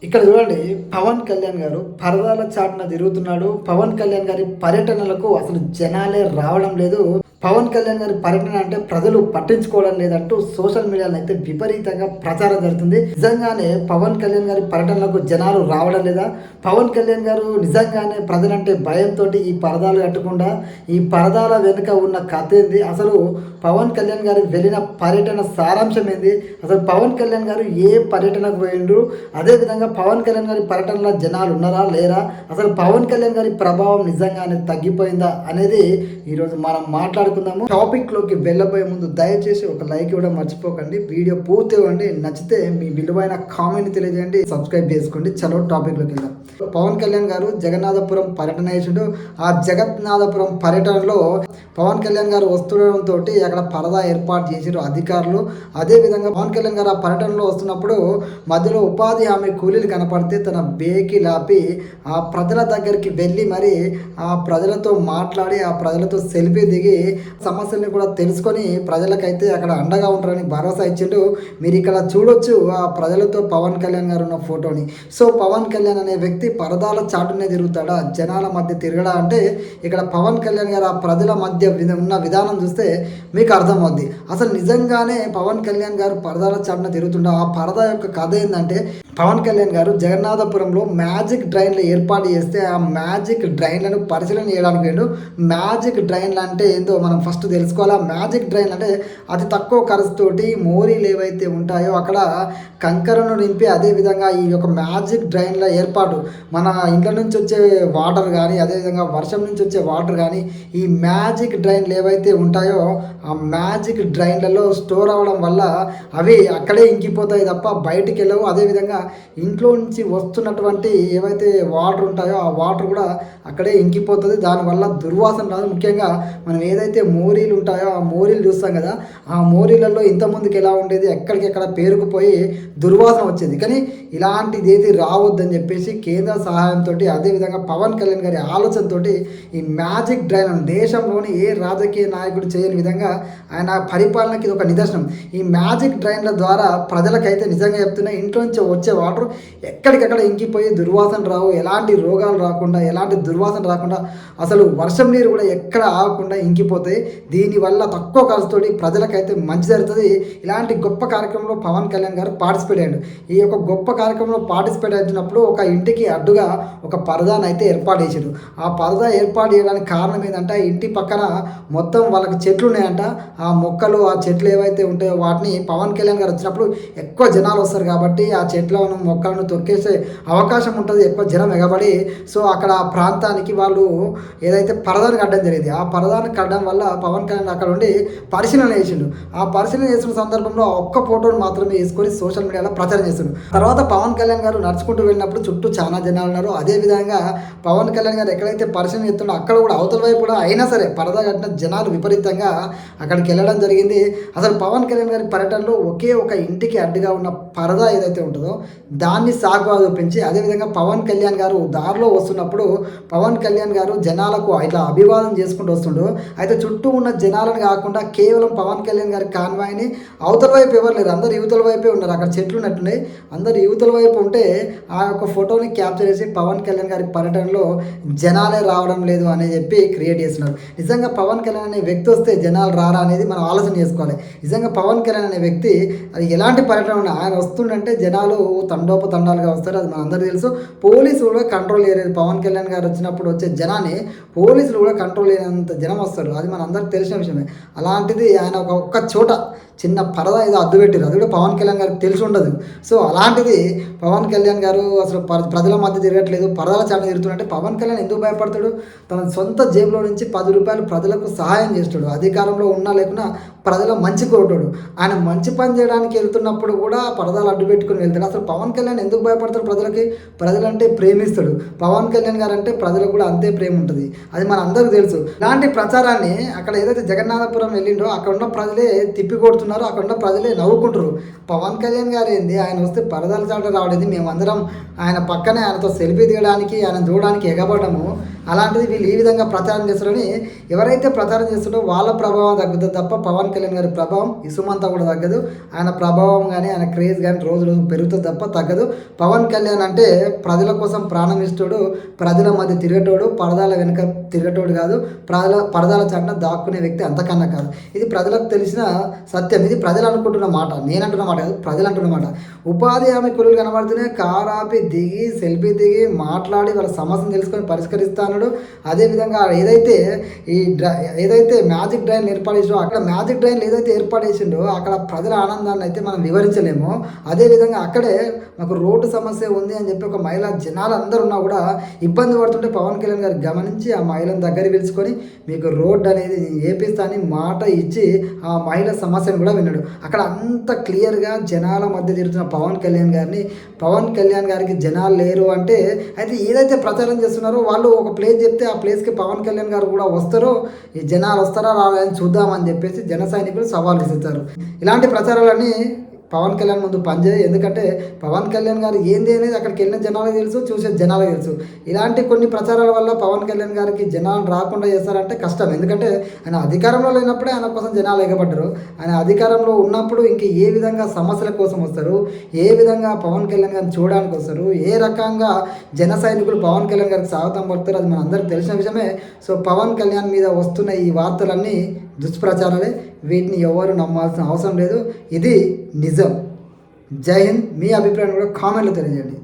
ఇక్కడ చూడండి, పవన్ కళ్యాణ్ గారు పరదాల చాటున తిరుగుతున్నాడు. పవన్ కళ్యాణ్ గారి పర్యటనలకు అసలు జనాలే రావడం లేదు. పవన్ కళ్యాణ్ గారి పర్యటన అంటే ప్రజలు పట్టించుకోవడం లేదంటూ సోషల్ మీడియాలో అయితే విపరీతంగా ప్రచారం జరుగుతుంది. నిజంగానే పవన్ కళ్యాణ్ గారి పర్యటనలకు జనాలు రావడం లేదా? పవన్ కళ్యాణ్ గారు నిజంగానే ప్రజలంటే భయంతో ఈ పరదాలు కట్టకుండా ఈ పరదాల వెనుక ఉన్న కథ ఏంది? అసలు పవన్ కళ్యాణ్ గారు వెళ్ళిన పర్యటన సారాంశం ఏంది? అసలు పవన్ కళ్యాణ్ గారు ఏ పర్యటనకు పోయిండ్రు? అదేవిధంగా పవన్ కళ్యాణ్ గారి పర్యటనలో జనాలు ఉన్నారా లేరా? అసలు పవన్ కళ్యాణ్ గారి ప్రభావం నిజంగానే తగ్గిపోయిందా అనేది ఈరోజు మనం మాట్లాడుకుందాము. టాపిక్ లోకి వెళ్ళబోయే ముందు దయచేసి ఒక లైక్ ఇవ్వడం మర్చిపోకండి. వీడియో పూర్తి ఇవ్వండి. నచ్చితే మీ విలువైన కామెంట్ తెలియజేయండి, సబ్స్క్రైబ్ చేసుకోండి. చలో టాపిక్ లోకి వెళ్దాం. పవన్ కళ్యాణ్ గారు జగన్నాథపురం పర్యటన చేసిండు. ఆ జగన్నాథపురం పర్యటనలో పవన్ కళ్యాణ్ గారు వస్తుండడంతో అక్కడ పరదా ఏర్పాటు చేసారు అధికారులు. అదేవిధంగా పవన్ కళ్యాణ్ గారు ఆ పర్యటనలో వస్తున్నప్పుడు మధ్యలో ఉపాధి హామీ కూలీలు కనపడితే తన వెహికల్ ఆపి ఆ ప్రజల దగ్గరికి వెళ్ళి మరి ఆ ప్రజలతో మాట్లాడి ఆ ప్రజలతో సెల్ఫీ దిగి సమస్యల్ని కూడా తెలుసుకొని ప్రజలకైతే అక్కడ అండగా ఉంటారని భరోసా ఇచ్చిండు. మీరు ఇక్కడ చూడొచ్చు ఆ ప్రజలతో పవన్ కళ్యాణ్ గారు ఉన్న ఫోటోని. సో పవన్ కళ్యాణ్ అనే వ్యక్తి పరదాల చాటునే తిరుగుతాడా, జనాల మధ్య తిరగడా అంటే ఇక్కడ పవన్ కళ్యాణ్ గారు ఆ ప్రజల మధ్య ఉన్న విధానం చూస్తే మీకు అర్థమవుద్ది. అసలు నిజంగానే పవన్ కళ్యాణ్ గారు పరదాల చాటున తిరుగుతుండ. ఆ పరదా యొక్క కథ ఏంటంటే, పవన్ కళ్యాణ్ గారు జగన్నాథపురంలో మ్యాజిక్ డ్రైన్లు ఏర్పాటు చేస్తే ఆ మ్యాజిక్ డ్రైన్లను పరిశీలన చేయడానికి వేడు. మ్యాజిక్ డ్రైన్లు అంటే ఏందో మనం ఫస్ట్ తెలుసుకోవాలి. ఆ మ్యాజిక్ డ్రైన్ అంటే అతి తక్కువ ఖర్చుతోటి మోరీలు ఏవైతే ఉంటాయో అక్కడ కంకరను నింపి అదేవిధంగా ఈ యొక్క మ్యాజిక్ డ్రైన్ల ఏర్పాటు మన ఇంట్లో నుంచి వచ్చే వాటర్ కానీ అదేవిధంగా వర్షం నుంచి వచ్చే వాటర్ కానీ ఈ మ్యాజిక్ డ్రైన్లు ఏవైతే ఉంటాయో ఆ మ్యాజిక్ డ్రైన్లలో స్టోర్ అవ్వడం వల్ల అవి అక్కడే ఇంకిపోతాయి తప్ప బయటికి వెళ్ళవు. అదేవిధంగా ఇంట్లో నుంచి వస్తున్నటువంటి ఏవైతే వాటర్ ఉంటాయో ఆ వాటర్ కూడా అక్కడే ఇంకిపోతుంది. దానివల్ల దుర్వాసన రాదు. ముఖ్యంగా మనం ఏదైతే మోరీలు ఉంటాయో ఆ మోరీలు చూస్తాం కదా, ఆ మోరీలలో ఇంతకుముందుకు ఎలా ఉండేది, ఎక్కడికెక్కడ పేరుకుపోయి దుర్వాసన వచ్చేది. కానీ ఇలాంటిది ఏది రావద్దని చెప్పేసి కేంద్ర సహాయంతో అదేవిధంగా పవన్ కళ్యాణ్ గారి ఆలోచనతో ఈ మ్యాజిక్ డ్రైన్ దేశంలోని ఏ రాజకీయ నాయకుడు చేయని విధంగా ఆయన పరిపాలనకి ఇది ఒక నిదర్శనం. ఈ మ్యాజిక్ డ్రైన్ల ద్వారా ప్రజలకైతే నిజంగా చెప్తున్నా ఇంట్లో నుంచి వచ్చే వాటర్ ఎక్కడికక్కడ ఇంకిపోయి దుర్వాసన రావు, ఎలాంటి రోగాలు రాకుండా ఎలాంటి దుర్వాసన రాకుండా అసలు వర్షం నీరు కూడా ఎక్కడ ఆగకుండా ఇంకిపోతాయి. దీనివల్ల తక్కువ ఖర్చుతోటి ప్రజలకైతే మంచి జరుగుతుంది. ఇలాంటి గొప్ప కార్యక్రమంలో పవన్ కళ్యాణ్ గారు పార్టిసిపేట్ అయ్యాడు. ఈ యొక్క గొప్ప కార్యక్రమంలో పార్టిసిపేట్ అయినప్పుడు ఒక ఇంటికి అడ్డుగా ఒక పరదాను అయితే ఏర్పాటు చేశాడు. ఆ పరదా ఏర్పాటు చేయడానికి కారణం ఏంటంటే ఆ ఇంటి పక్కన మొత్తం వాళ్ళకి చెట్లు ఉన్నాయంట. ఆ మొక్కలు ఆ చెట్లు ఏవైతే ఉంటాయో వాటిని పవన్ కళ్యాణ్ గారు వచ్చినప్పుడు ఎక్కువ జనాలు వస్తారు కాబట్టి ఆ చెట్లను మొక్కలను తొక్కేసే అవకాశం ఉంటుంది, ఎక్కువ జనం ఎగబడి. సో అక్కడ ఆ ప్రాంతానికి వాళ్ళు ఏదైతే పరదాను కట్టడం జరిగింది, ఆ పరదాను కట్టడం వల్ల పవన్ కళ్యాణ్ అక్కడ ఉండి పరిశీలన చేసిండు. ఆ పరిశీలన చేసిన సందర్భంలో ఒక్క ఫోటోను మాత్రమే వేసుకొని సోషల్ మీడియాలో ప్రచారం చేస్తుండు. తర్వాత పవన్ కళ్యాణ్ గారు నడుచుకుంటూ వెళ్ళినప్పుడు చుట్టూ చాలా జనాలు ఉన్నారు. అదేవిధంగా పవన్ కళ్యాణ్ గారు ఎక్కడైతే పరిశీలన చేస్తుండో అక్కడ కూడా అవతల వైపు కూడా అయినా సరే పరదా కట్టిన జనాలు విపరీతంగా అక్కడికి వెళ్ళడం జరిగింది. అసలు పవన్ కళ్యాణ్ గారి పర్యటనలో ఒకే ఒక ఇంటికి అడ్డుగా ఉన్న పరదా ఏదైతే ఉంటుందో దాన్ని సాగుగా చూపించి అదేవిధంగా పవన్ కళ్యాణ్ గారు దారిలో వస్తున్నప్పుడు పవన్ కళ్యాణ్ గారు జనాలకు ఇట్లా అభివాదం చేసుకుంటూ వస్తుండు. అయితే చుట్టూ ఉన్న జనాలను కాకుండా కేవలం పవన్ కళ్యాణ్ గారి కాన్వాయ్ని అవతల వైపు ఎవరు లేరు, అందరు యువతల వైపే ఉన్నారు. అక్కడ చెట్లు ఉన్నట్టున్నాయి, అందరు యువతల వైపు ఉంటే ఆ యొక్క ఫోటోని క్యాప్చర్ చేసి పవన్ కళ్యాణ్ గారి పర్యటనలో జనాలే రావడం లేదు అని చెప్పి క్రియేట్ చేస్తున్నారు. నిజంగా పవన్ కళ్యాణ్ అనే వ్యక్తి వస్తే జనాలు రారా అనేది మనం ఆలోచన చేసుకోవాలి. నిజంగా పవన్ కళ్యాణ్ అనే వ్యక్తి అది ఎలాంటి పర్యటన ఉన్నా ఆయన వస్తుండంటే జనాలు తండోపతండాలుగా వస్తారు. అది మన అందరికీ తెలుసు. పోలీసులు కూడా కంట్రోల్ చేయలేదు. పవన్ కళ్యాణ్ గారు వచ్చినప్పుడు వచ్చే జనాన్ని పోలీసులు కూడా కంట్రోల్ చేయనంత జనం వస్తారు. అది మన అందరికి తెలిసిన విషయమే. అలాంటిది ఆయన ఒక్క చోట చిన్న పరదా ఏదో అడ్డు పెట్టారు, అది కూడా పవన్ కళ్యాణ్ గారికి తెలిసి ఉండదు. సో అలాంటిది పవన్ కళ్యాణ్ గారు అసలు ప్రజల మధ్య తిరగట్లేదు, పరదాల చాట తిరుగుతుంటే పవన్ కళ్యాణ్ ఎందుకు భయపడతాడు? తన సొంత జేబులో నుంచి 10 రూపాయలు ప్రజలకు సహాయం చేస్తాడు. అధికారంలో ఉన్నా లేకున్నా ప్రజల మంచి కోరుతాడు. ఆయన మంచి పని చేయడానికి వెళ్తున్నప్పుడు కూడా పరదాలు అడ్డు పెట్టుకుని వెళ్తాడు. అసలు పవన్ కళ్యాణ్ ఎందుకు భయపడతాడు? ప్రజలకి ప్రజలంటే ప్రేమిస్తాడు. పవన్ కళ్యాణ్ గారు అంటే ప్రజలకు కూడా అంతే ప్రేమ ఉంటుంది. అది మన అందరికీ తెలుసు. ఇలాంటి ప్రచారాన్ని అక్కడ ఏదైతే జగన్నాథపురం వెళ్ళిండో అక్కడ ఉన్న ప్రజలే తిప్పికొడుతున్నారు, అక్కడ ఉన్న ప్రజలే నవ్వుకుంటారు. పవన్ కళ్యాణ్ గారు ఏంది, ఆయన వస్తే పరదాల చాట రావడేది, మేమందరం ఆయన పక్కనే ఆయనతో సెల్ఫీ దిగడానికి ఆయన చూడడానికి ఎగబడము. అలాంటిది వీళ్ళు ఈ విధంగా ప్రచారం చేస్తారని ఎవరైతే ప్రచారం చేస్తారో వాళ్ళ ప్రభావం తగ్గుతుంది తప్ప పవన్ కళ్యాణ్ గారి ప్రభావం ఇసుమంతా కూడా తగ్గదు. ఆయన ప్రభావం కానీ ఆయన క్రేజ్ కానీ రోజు రోజు పెరుగుతుంది తప్ప తప్ప తగ్గదు. పవన్ కళ్యాణ్ అంటే ప్రజల కోసం ప్రాణం ఇష్టోడు, ప్రజల మధ్య తిరిగేటోడు, పరదాల వెనుక తిరిగేటోడు కాదు, పరదాల చాటున దాక్కునే వ్యక్తి అంతకన్నా కాదు. ఇది ప్రజలకు తెలిసిన సత్యం. ఇది ప్రజలు అనుకుంటున్న మాట, నేను అంటున్న మాట కాదు, ప్రజలు అంటున్న మాట. ఉపాధి హామీ కూలీలు కనబడితేనే కారు ఆపి దిగి సెల్ఫీ దిగి మాట్లాడి వాళ్ళ సమస్యను తెలుసుకొని పరిష్కరిస్తాడు. అదేవిధంగా ఏదైతే మ్యాజిక్ డ్రైన్ ఏర్పాటు చేసిండో, అక్కడ మ్యాజిక్ డ్రైన్ ఏదైతే ఏర్పాటు చేసిండో అక్కడ ప్రజల ఆనందాన్ని అయితే మనం వివరించలేము. అదేవిధంగా అక్కడే మాకు రోడ్డు సమస్య ఉంది అని చెప్పి ఒక మహిళ జనాలు అందరూ ఉన్నా కూడా ఇబ్బంది పడుతుంటే పవన్ కళ్యాణ్ గారు గమనించి ఆ మహిళను దగ్గర పిలుచుకొని మీకు రోడ్డు అనేది వేపిస్తా అని మాట ఇచ్చి ఆ మహిళ సమస్యను కూడా విన్నాడు. అక్కడ అంత క్లియర్గా జనాల మధ్య తిరుగుతున్న పవన్ కళ్యాణ్ గారికి జనాలు లేరు అంటే అయితే ఏదైతే ప్రచారం చేస్తున్నారో వాళ్ళు ఒక ప్లేస్ చెప్తే ఆ ప్లేస్కి పవన్ కళ్యాణ్ గారు కూడా వస్తారో, ఈ జనాలు వస్తారా రాలని చూద్దామని చెప్పేసి జన సైనికులు సవాల్ విసురుతారు. ఇలాంటి ప్రచారాలన్నీ పవన్ కళ్యాణ్ ముందు పనిచేయదు. ఎందుకంటే పవన్ కళ్యాణ్ గారు ఏంది అనేది అక్కడికి వెళ్ళిన జనాలకు తెలుసు, చూసే జనాలకు తెలుసు. ఇలాంటి కొన్ని ప్రచారాల వల్ల పవన్ కళ్యాణ్ గారికి జనాలు రాకుండా చేస్తారంటే కష్టం. ఎందుకంటే ఆయన అధికారంలో లేనప్పుడే ఆయన కోసం జనాలు ఎగబడ్డారు. ఆయన అధికారంలో ఉన్నప్పుడు ఇంక ఏ విధంగా సమస్యల కోసం వస్తారు, ఏ విధంగా పవన్ కళ్యాణ్ గారిని చూడడానికి వస్తారు, ఏ రకంగా జన సైనికులు పవన్ కళ్యాణ్ గారికి స్వాగతం పడతారు, అది మన అందరికి తెలిసిన విషయమే. సో పవన్ కళ్యాణ్ మీద వస్తున్న ఈ వార్తలన్నీ దుష్ప్రచారాలే. వీటిని ఎవరు నమ్మాల్సిన అవసరం లేదు. ఇది నిజం. జై హింద్. మీ అభిప్రాయం కూడా కామెంట్లో తెలియజేయండి.